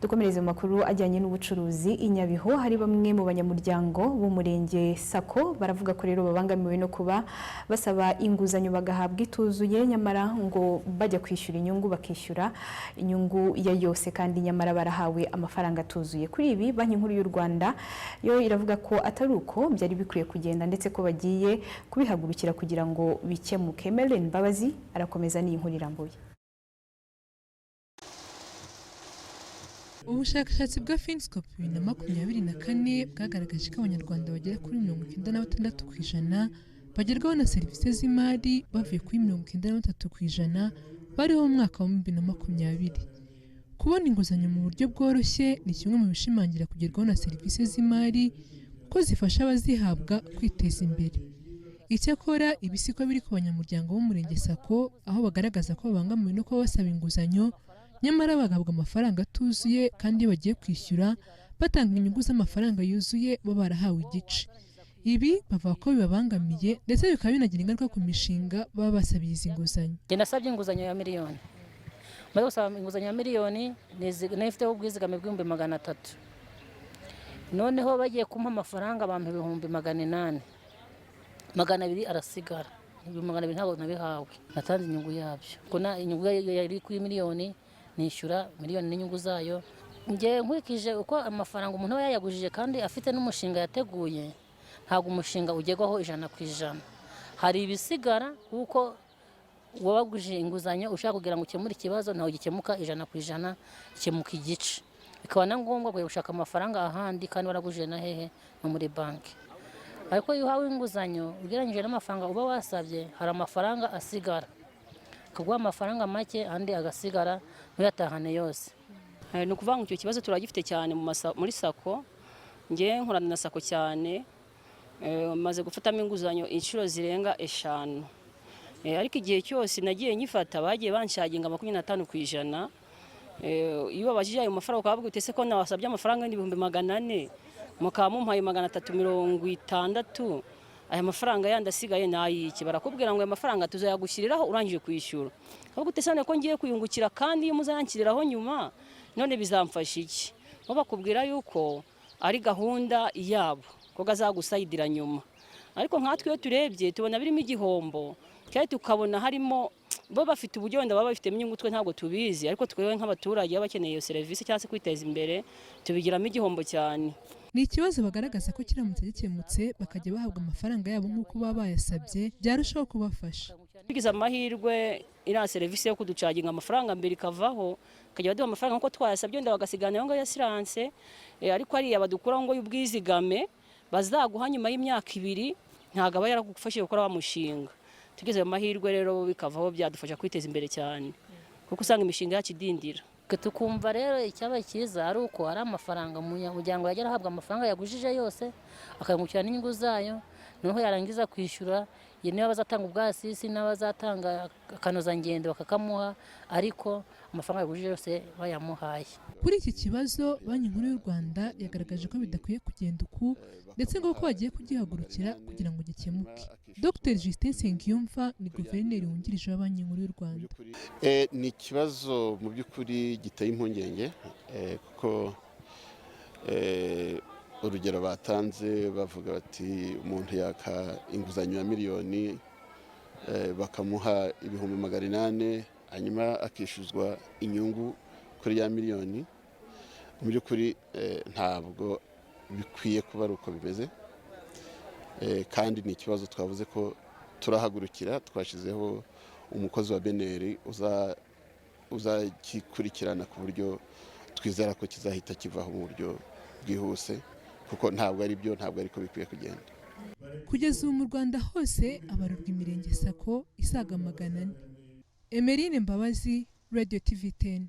Dukomereze mu makuru ajyanye n'ubucuruzi i Nyabihu hari bamwe mu banyamuryango b'umurenge Sako baravuga ko rero babangamiwe no kuba basaba inguzanyo bagahabwa ituzuye nyamara ngo bajya kwishyura inyungu bakishyura inyungu ya yose kandi nyamara barahawe amafaranga atuzuye. Kuri ibi Banki Nkuru y'u Rwanda yo iravuga ko atari uko byari bikwiye kugenda ndetse ko bagiye kubihagurukira kugira ngo bikemuke. Melanie Mbabazi arakomeza n'iyi nkuru irambuye. Ubushakashatsi bwa Finscope 2024 bwagaragaje ko abanyarwanda bagera kuri 96% bagerwaho na serivisi z'imari bavuye kuri 93% bariho mu mwaka wa 2020. Kubona inguzanyo mu buryo bworoshye ni kimwe mu bishimangira kugerwaho na serivisi z'imari ko zifasha abazihabwa kwiteza imbere. Icyakora ibisiko biri ku banyamuryango b'umurenge Sako aho bagaragaza ko babangamiwe no kuba basaba inguzanyo nyamara bagahabwa amafaranga atuzuye kandi bagiye kwishyura batanga inyungu z'amafaranga yuzuye bo barahawe igice. Ibi bavuga ko bibabangamiye ndetse bikaba binagira ingaruka ku mishinga baba basabiye izi nguzanyo. Nasabye inguzanyo ya miliyoni. Maze gusaba inguzanyo ya miliyoni nifite ubwizigame bw'ibihumbi 300. Noneho bagiye kumpa amafaranga bampa ibihumbi 800. 200 arasigara. Ibihumbi 200 ntabwo nabihawe. Natanze inyungu yabyo. Kuna inyungu yari kuri miliyoni nishyura miliyoni n'inyungu zayo. Ngiye nkurikije uko amafaranga umuntu yayagujije kandi afite n'umushinga yateguye ntabwo umushinga ugerwaho 100%. Hari ibisigara kuko wabaguje inguzanyo ushaka kugira ngo ukemure ikibazo ntaho gikemuka 100%, ikemuka igice. Bikaba na ngombwa ko ushaka amafaranga ahandi kandi waragujije na hehe no muri banki. Ariko iyo uhawe inguzanyo ugereranyije n'amafaranga uba wasabye hari amafaranga asigara. Kugwa amafaranga make andi agasigara ntuyatahane yose. Ni ukuvuga ngo icyo kibazo turagifite cyane muri Sako. Ngiye nkorana na Sako cyane maze gufatamo inguzanyo inshuro zirenga 5. Ariko igihe cyose nagiye nyifata bagiye banshaginga 25%. Iyo babajije ayo mafaranga ukavuga utese ko nawasabye amafaranga y'ibihumbi 400 mukaba mumpaye 360. Aya mafaranga yandi asigaye nayiki barakubwira ngo aya mafaranga tuzayagushyiriraho urangije kwishyura. Ahubwo utesane ko ngiye kuyungukira kandi iyo muzayanshyiriraho nyuma none bizamfasha iki? Bo bakubwira yuko ari gahunda yabo ko gazagusayidira nyuma. Ariko nkatwe iyo turebye tubona birimo igihombo kandi tukabona harimo bo bafite uburyo wenda baba bafite inyungu twe ntabwo tubizi, ariko twewe nk'abaturage bakeneye iyo serivisi cyangwa se kwiteza imbere tubigiramo igihombo cyane. Ni ikibazo bagaragaza ko kiramutse gikemutse bakajya bahabwa amafaranga yabo nk'uko baba bayasabye byarushaho kubafasha. Tugize amahirwe iriya serivisi yo kuducaginga amafaranga mbere ikavaho kajya baduha amafaranga nk'uko twayasabye wenda bagasigarana ngo yasiranse, ariko ariya badukura ngo y'ubwizigame bazaguha nyuma y'imyaka 2 ntago aba yaragufashije gukora wa mushinga. Tugize amahirwe rero bikavaho byadufasha kwiteza imbere cyane kuko usanga imishinga yacu idindira. Tukumva rero icyaba cyiza ari uko ari amafaranga umunyamuryango yagera ahabwa amafaranga yagujije yose akayungukira n'inyungu zayo, noneho yarangiza kwishyura niba bazatanga ubwasisi n'abazatanga akanozangendo bakakamuha, ariko amafaranga yagujije yose bayamuhaye. Kuri iki kibazo Banki Nkuru y'u Rwanda yagaragaje ko bidakwiye kugenda uku ndetse ngo ko bagiye kugihagurukira kugira ngo gikemuke. Dr Justin Nsengiyumva ni guverineri wungirije wa Banki Nkuru y'u Rwanda. Ni ikibazo mu by'ukuri giteye impungenge kuko urugero batanze bavuga bati umuntu yaka inguzanyo ya miliyoni bakamuha ibihumbi 800 hanyuma akishuzwa inyungu kuri ya miliyoni. Mu by'ukuri ntabwo bikwiye kuba ari uko bimeze, kandi ni ikibazo twavuze ko turahagurukira. Twashyizeho umukozi wa BNR uzakikurikirana ku buryo twizera ko kizahita kivaho mu buryo bwihuse kuko ntabwo ariko bikwiye kugenda. Kugeza ubu mu Rwanda hose abarurwa imirenge Sako isaga 400. Emeline Mbabazi, Radio TV 10.